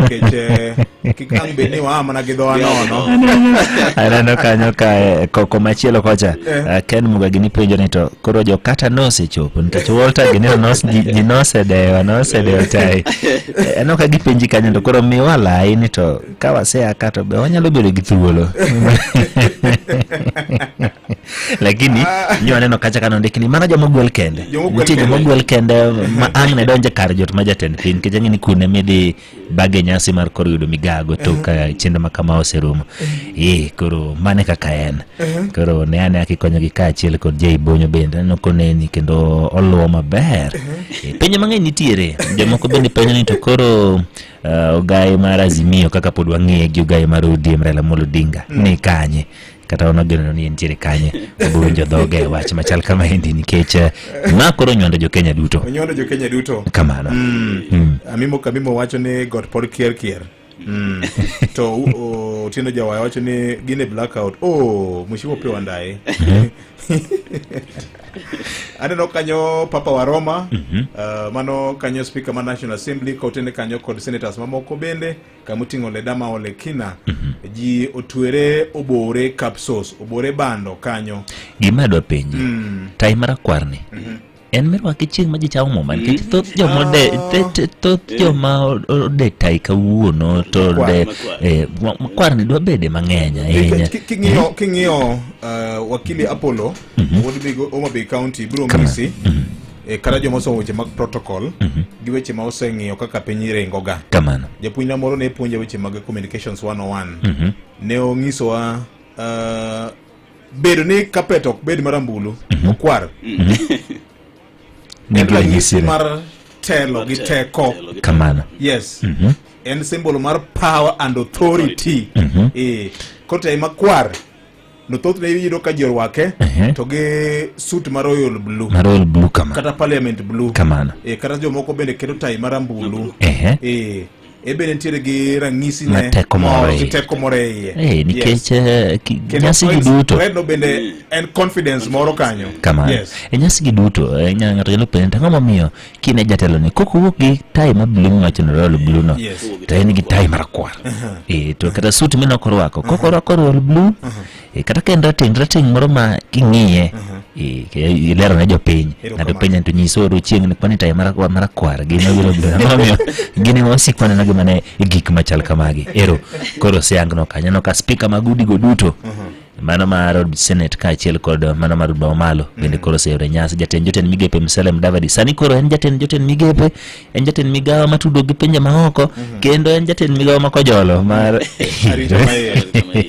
keche kikang beni wa mana gidho nono aneno kanyo ka koko machielo kocha Ken Muga gini penjo ni to koro jo kata nose chopo nikech Walter gini nose dewa tai eno ka gipenji kanyo to koro mi wala ni to ka wase akato be wanyalo bedo gi thuolo lakini nyo aneno kacha kana ndikini mana joma gwel kende nitie joma gwel kende ma angne donje kar jot ma jatend piny kejangi ni kune midhi bage nyasi mar koro yudo migago to ka chendo makama oserumo koro mane kaka en koro ne ane akikonyo gi kaachiel kod Jay Bonyo bende no koneni kendo oluwo maber penjo mang'eny nitiere jomoko bende penjo ni to koro ogai mar Azimio kaka pod wang'e gi ogai mar ODM Raila Amolo Odinga ni kanye kata onogeno ni entiere kanye obowinjo dhoge wach machal kama hindi nikech ma koro nyondo jo Kenya duto kamano amimo wacho ni got pod kier to Otieno Jawar wacho ni gine blackout mushiwo pe wandaye aneno kanyo Papa wa Roma mano kanyo speaker ma National Assembly kotene kanyo kod senators mamoko bende kamutingo ledama ole kina ji otwere obore kapsos obore bando kanyo gima dwa penji tai mara kwarni en merwa kiching ma ji chawo Muma nikech thoth joma ode tai kawuono to de kwarni dwa bede mang'eny ahinya king'iyo wakili Apollo wod Homa Bay County bro misi kara joma osomo weche mag protocol gi weche ma oseng'iyo kaka piny rengoga kamano japuonjna moro ne puonja weche mag communications 101 ne onyisowa bedo ni kapet ok bed marambulu okwar ranyisi mar telo gi teko kamano yes en symbol mar power and authority kote makwar no thoth ne yudo ka jorwake to gi suit mar royal blue kamano kata parliament blue kamano kata jomoko bende keto tai marambulu bende ntiere gi rangisi ne teko more nikech nyasi gi duto no bende en confidence moro kanyo kamano nyasi gi duto ng'ato nyalo penjo ng'ama miyo kine jatelo ni koko wuok gi tai ma blue wacho no royal blue no to en gi tai marakwar to kata suit mino korwako koko rwako royal blue kata kendo rateng moro ma king'iye ilero ne jopiny ng'ato penjo to nyiso chieng' ni kwani tai marakwar gima biro ng'ama gini wasikwane na gimane gik machal kamagi koro siangno kanyo no ka speaker magudi go duto mano mar Senate kaachiel kod mano mar Malo bende koro seyore nyasi jatend migepe Musalia Davadi sani koro en jatend migepe en jatend migawa matudo gi pinje maoko kendo en jatend migawa makojolo mar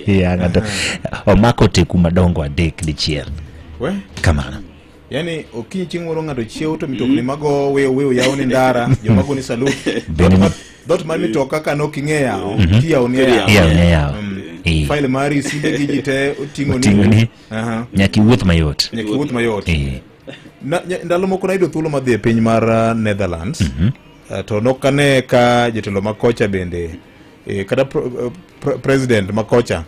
ng'ato omako teku madongo adek dichiel kamano yani okinyi chieng' moro ng'ato chiewo to mitokni mago weyo yawo ni ndara jomago ni salut dot mar mitoka ka noking'e yawo tiyawo ni yawo file mari simbe gi jite oting'o ni nyaki wuoth mayot ndalo moko nayudo thuolo madhi e piny mar Netherlands to nokane ka jotelo makocha bende kata president makocha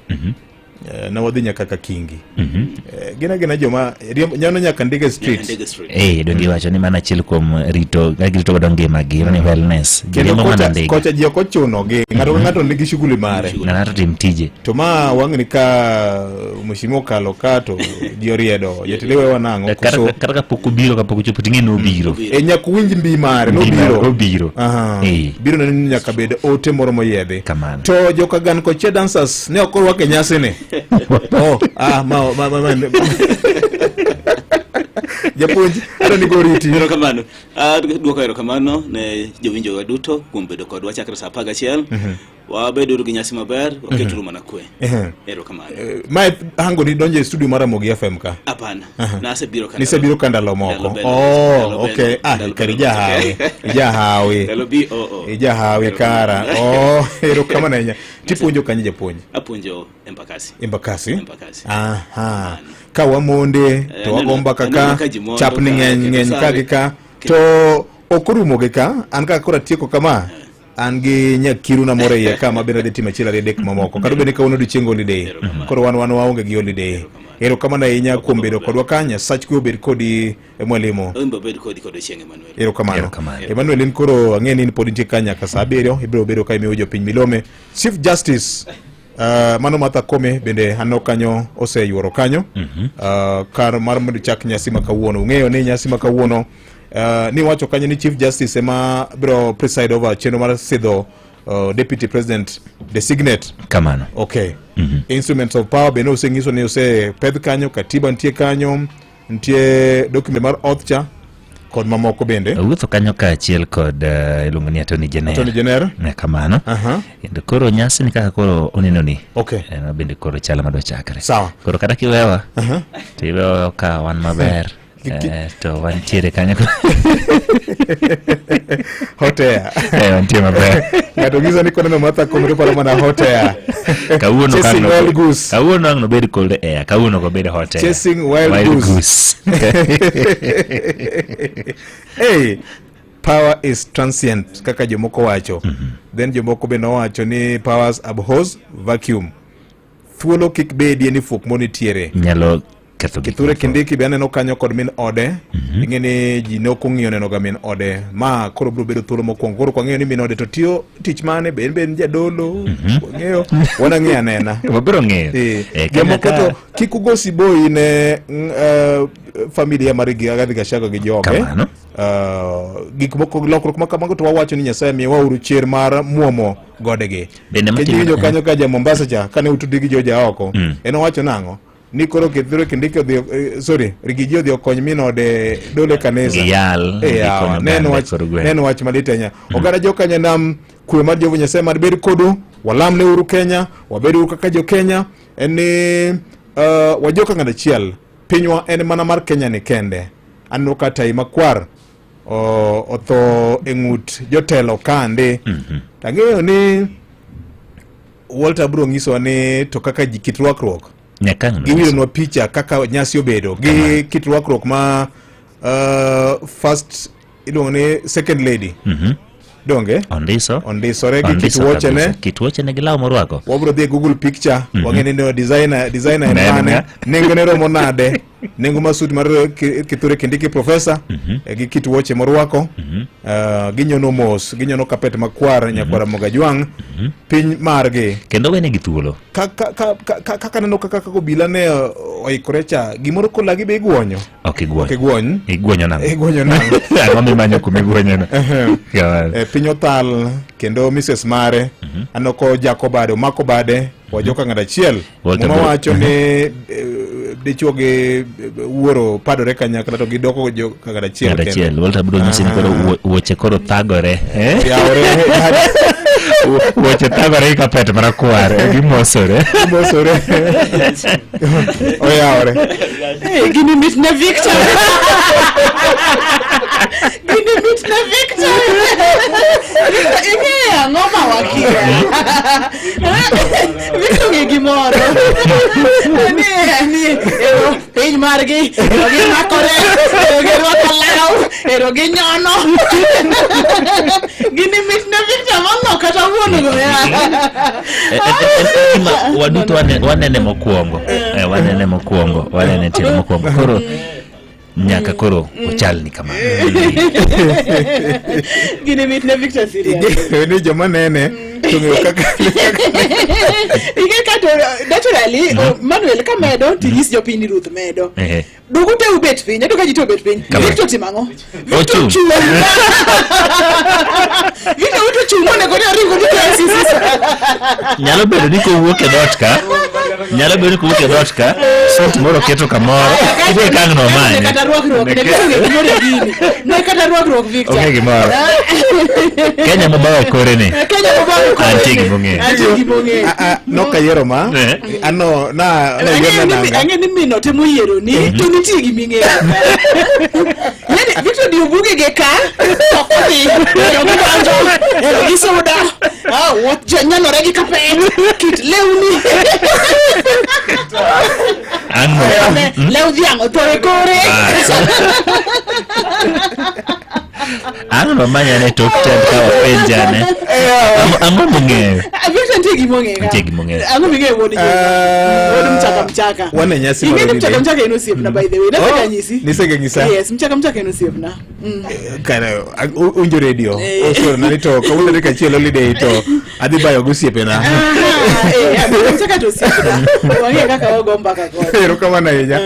na wadhi nyaka ka Kingi gina joma nyano nyaka Ndege Street dongi wacho ni mana chiel kuom rito godo ngima gi ni wellness kocha ji ok ochuno gi ng'ato nigi shughuli mare ng'ato tim tije to ma wang'ni ka mushimo kalo ka to ji oriedo jatelewe wanang'o kata kapok obiro kapok ochopo ting'e nobiro nyaka winj mbi mare nobiro biro nani nyaka bed ote moro moyedhi to joka gan koche dancers ne ok orwake nyasi ni japuonj adoni goriti kamano duoko erokamano ne jowinjo wa duto kuom bedo kodwa chakre sa 11 wabedo gi nyasi maber waketuru mana kwe erokamano ma hango ni donje studio mara Mogi FM ka hapana nisebiro ka ndalo moko okay jahawi kara erokamano nya tipuonjo kanye japuonj apuonjo Embakasi ka wamonde to wagomba kaka chapni ng'eny ka to okorumo gi ka an ka kora tieko kama an gi nyakiru na more ka ma bende timo chiela dek mamoko kado bende ka uno du chengo holiday koro wan waonge gi holiday ero kamano ahinya kuom bedo kodwa kanya sach kuo bed kodi mwalimu Omba bedo kodi kod chieng Emmanuel. ero kamano Emmanuel in koro ang'eni ni pod nitie kanya ka saa 7 ibiro bedo ka imiyo jopiny milome Chief Justice mano Martha Koome bende ano kanyo oseyuoro kanyo kar mar mondo chak nyasi ma kawuono ung'eyo ni nyasi ma kawuono ni wacho kanyo ni Chief Justice ema biro preside over chenro mar sidho Deputy President designate kamano. Okay. Instruments of power bende oseng'iso ni pedh kanyo, katiba nitie kanyo, nitie document mar oath kod mamoko bende. Wuotho kanyo ka achiel kod iluongo ni Attorney General. Ne kamano. Kendo koro nyasi ni kaka koro oneno ni. Okay. Bende koro chala madwa chakre. Sawa. Koro kada kiwewa. Tiwewa ka wan maber. To wantiere kanyo. Hot air. Wantiere maber. Ng'ato ng'iso ni kono Martha Koome to paro mana hot air. Kawuono Chasing wild goose. Kawuono ang' no bed cold air. Kawuono go bed hot air. Chasing wild goose. Hey, power is transient kaka jomoko wacho. Then jomoko be nowacho ni powers abhors vacuum. Thuolo kik bedie ni fuok monitiere. Nyalo ketho Kithure Kindiki be aneno kanyo kod min ode. Ing'eni ji ne ok ong'iyo neno ga min ode. Ma koro biro bedo thuolo mokwongo. Koro kwang'eyo ni min ode to tiyo tich mane be en jadolo. Wang'eyo wana ng'eyo anena. Wabiro ng'eyo. Jomoko to kik ugo siboi ne familia mar Rigathi Gachagua gi joge. Kamano. Gik moko lokruok ma kamago to wawacho ni Nyasaye miyowauru chir mar muomo godegi. Kenyo kanyo ka ja Mombasa cha kane utudi gi joja oko. En owacho nang'o? Ni koro Kithure Kindiki Rigiji odhi okony min ode dole kanisa. Giyal. Neno wach malit ahinya. Oganda jo Kenya nam kwe mar Jehova Nyasaye mar bed kodu. Walamne uru Kenya. Wabed uru kaka jo Kenya. En ni wajoka ng'ada chiel. Pinywa en mana mar Kenya ni kende. Anno kata makwar otho eng'ut jotelo kande. Tang'eyo ni Walter bro ng'iso ni to kaka kit rwakruok. Giwironwa picha kaka nyasi obedo gi kit rwakruok ma first iluongo ni second lady. Donge? Ondisore gi kit wuochene gi law morwako. Wabro dhi Google picture wang'eni no designer en mane. Nengo ne romo nade. Nengo masud mar Kithure Kindiki professor gi kit wuoche morwako. Ginyono mos, ginyono kapet makwar nyakwara Mogajwang. Piny margi. Kendo wene gi thuolo. Kaka neno kaka obila ne oikore cha gimoro kolagi be igwonyo. Ok igwony. Igwonyo nang'o. Ang'o mimanyo kuma igwonyono. Piny othal kendo Mrs. Mare anoko jako bade omako bade wajoka ng'ada chiel Muma wacho ni dichuo gi wuoro padore kanyakla to gidoko joka ng'ada chiel. Walter bro nyisi ni koro wuoche koro thagore. Wuoche thagore kapet marakwar gimosore. Oyawore. Gini mit na Victor. Ing'eya ng'oma wakira. Victor nge gimoro. Ni piny margi makore rwako law gi nyono. Gini mit na Victor mano kata wuono go ya. Waduto wanene mokwongo. Wanene timo mokwongo. Koro nyaka koro ochal ni kama. Gini mit na Victor serious. Ni joma nene tung'eyo kaka Ike kato naturally Manuel ka medo tigis jopiny Ruth medo. Dugu te ubet piny, ato ka jito ubet piny. Victor timang'o? Victor chuo. Victor uto chuo ne kodi aringo ni KCC. Nyalo bedo ni kowuok e dot ka. Sot moro keto kamoro. Ite kang'no manye. Kata rwakruok ne kata rwakruok Victor. Okay gimoro. Kenya mabawa kore ne. Antie gibong'e. Nokayero ma. Ano na yona nanga. Ang'e ni mino temo yiero ni to nitie giming'eyo. Yani Victor dio buge ge ka. Okodi. Ero gi soda. What janyanore gi kapet. Kit lewni. Lew dhiang' to e kore. Ano mamanya ne tok ted ka wapenjane. Ang'o mong'eyo? Victor nitie gimong'e ang'o ming'e wuod mchaka wane nyasi ing'e mchaka en osiepna by the way na nyisi nisegeng'isa yes mchaka en osiepna kana unjo radio osoro na to kawuono nek achiel holiday to adhi bayo gosiepena mchaka to osiepna wang'e kaka wago mbaka kod erokamano ahinya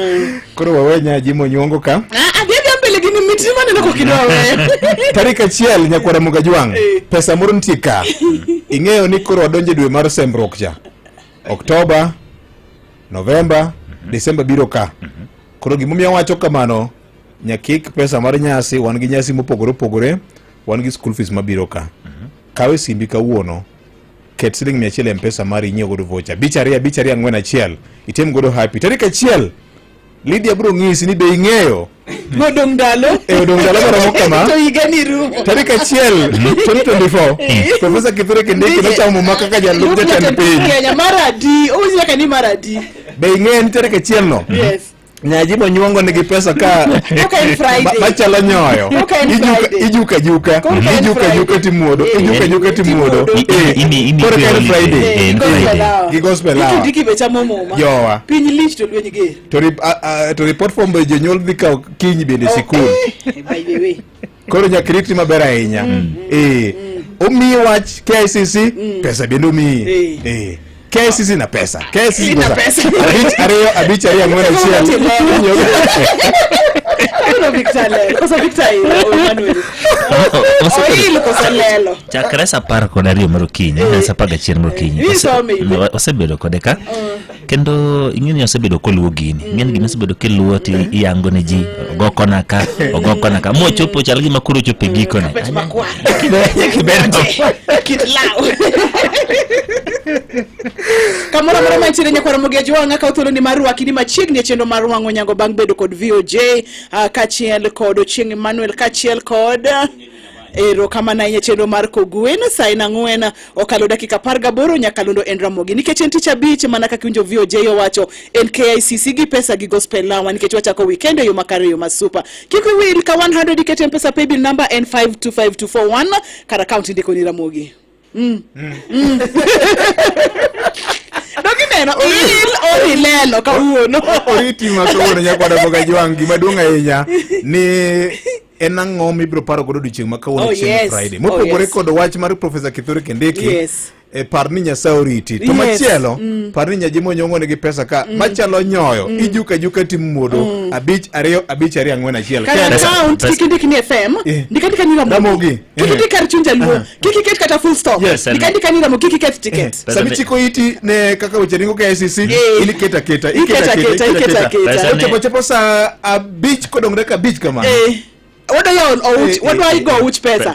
koro wawe Nyaji monyuongo ka adhi mbele gini miti maneno kokidwawe tarik 1 nyakwara Mugajwang pesa moro nitie ka ing'eyo ni koro wadonje dwe mar sembruok cha Oktoba, Novemba, Desemba biro ka. Koro gimomiyo wacho kamano nyakik pesa mar nyasi wan gi nyasi mopogore wan gi school fees mabiro ka. Kawe simbi kawuono ket siling 100 pesa mari nyiewo godo voucher bicharia 4 item godo happy tarik 1 Lydia bro ng'isi ni be ing'eyo godong dalo moro kama to igani rumo tarik 1 2024 Professor Kithure Kindiki nochamo Muma kaka jalup jatend piny Kenya maradi unyaka kani maradi be ing'eyo ni tarik 1 no yes Nyaji monyuongo nigi pesa ka machalo nyoyo ijuka timuodo koro kan Friday gi gospel hour Kindiki be chamo Muma jowa piny lich to lweny ge to report from be jonyuol dhi kawo kiny bende sikul by the way koro nyakiriti maber ahinya omiyi wach KICC pesa bende omiyi KICC na pesa abich ariyo ang'wen achiel chakre sa 10 mar okinyi sa 11 mar okinyi osebedo kode ka kendo ing'eni osebedo koluwo gini ing'eni gini osebedo kiluwo ti iyango ne ji ogokona ka mochopo chal gima koro chopo gikone kamoro moro mantiere nyakwara Mugajwang ka thuolo ni mar rwaki ni machiegni e chenro mar wang'o nyango bang' bedo kod VOJ kachiel kod Ochieng Emmanuel kachiel kod erokamano ahinya chenro mar Kogwen saa 4 okalo dakika 18 nyakalondo en Ramogi nikech en tich abich mana kaka winjo VOJ owacho en KICC gi pesa gi gospel lawa nikech wachako weekend yo makare yo masupa kik wil ka 100 ikete pesa paybill number N525241 kara account ndiko ni Ramogi Dokineno orilelo kawuono oritima kawuono nyakwara Mugajwang gimaduong' ahinya ni en ang'o mibiro paro godo odiochieng' ma kawuono chieng' Friday mopogore kod wach mar Professor Kithure Kindiki par ni Nyasaye oriti to machielo par ni Nyaji monyuongo nigi pesa ka machalo nyoyo ijuka timuodo 5 kara account Kindiki ni FM ndikandika ni Ramogi kiki kar chunja luo kiki ket kata full stop ndikandika ni Ramogi kiki ket ticket samichiko iti ne kaka ucheringo KICC ili keta chopo sa 5 kodong dakika 5 kama what do I go which pesa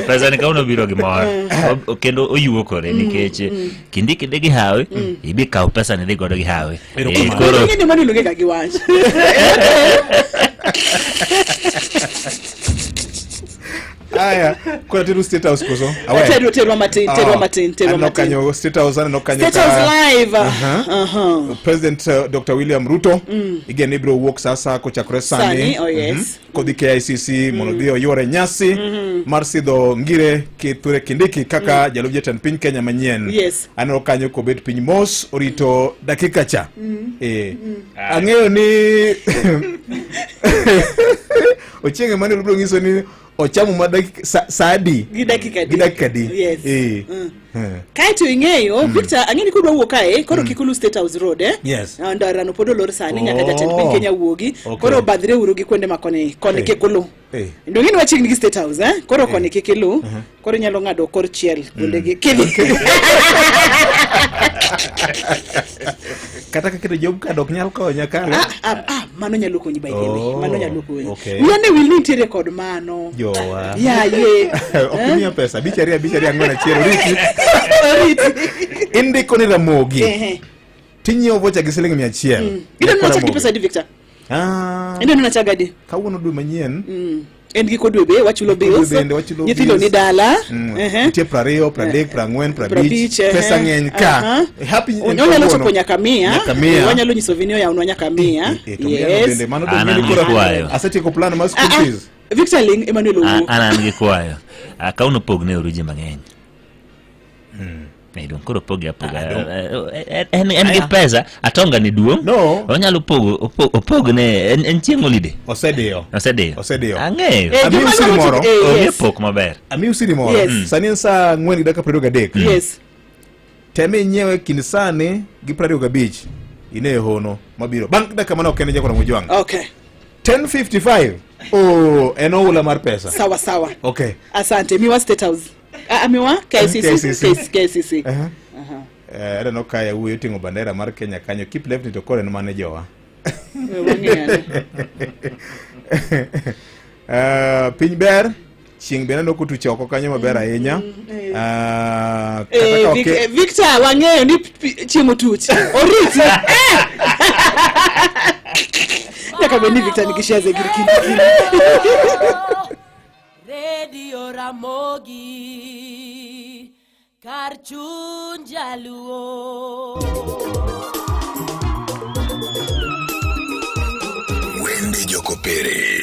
pesa ni kauno biro gimoro kendo oyuokore nikech Kindiki degi hawe ibi kaw pesa ni dhi godo gi hawe koro ngini mani luge ka giwach aya kwa tiru state house koso terwa matin kanyo state house live President Dr. William Ruto igeni bro work sasa kochakore sani kodi KICC monodhio yore Nyasi mar Sidho Kithure Kindiki kaka jalup jatend piny Kenya manyien ano kanyo kobet piny mos orito dakika cha ang'eyo ni Ochieng Emmanuel bro ngiso ni ochamo madakika sadi gidakika di kaito ing'eyo Victor ang'eni kudwa wuok kae koro Kikulu State House Road ndarano podo lor sani nyaka jatend piny Kenya wuogi koro badhre uru gi kwende makone kone Kikulu ndo ngini wachiegni gi State House koro kone Kikulu koro nyalo ng'ado kor chiel kunde gi kata kaka job ka dok nyal konya kale mano nyalo konyi by the way mano nyalo konyi wiane will ni tiere kod mano jowa okinya pesa bicharia ang'wen achiel riti indiko ni Ramogi tinyiewo vocha gi siling 100 ino nachaki pesa di Victor ino nachagadi kawuono dwe manyien en gi kodwe be wachulo bills nyithindo ni dala tie 20 30 40 50 pesa ng'eny ka happy nyalo chopo nyaka 100 wanyalo nyiso vinio ya uno nyaka 100 yes mano do ngini koro asetieko plan ma school fees Victor Ling Emmanuel Owu. An gi kwayo. Kauno pogne oruje mang'eny. Ne dong koro pogi apoga. En gi pesa atonga ni duong. No. Onyalo opogne en chieng' holiday. Osedio. Ang'eyo. Ami usiri moro. Onge pok maber. Ami usiri moro. Sani en saa 4:23. Yes. Teme nyewe kini sani gi 25 ine hono mabiro. Bang dakika mana okene jako na mujwang. Okay. 10:55. Oh, eno ula mar pesa. Sawa. Okay. Asante. Miwa State House. Amiwa KCC. I don't know kaya uyo tingo bandera mar Kenya kanyo keep left to call and manager wa. Piny ber chieng' bena no kutu choko kanyo maber ahinya. Victor wang'eyo ni chiemo tuch. Oriti. Nyaka beni Victor nikishaze Kindiki. Radio Ramogi Karchun Jaluo Wende Jokopere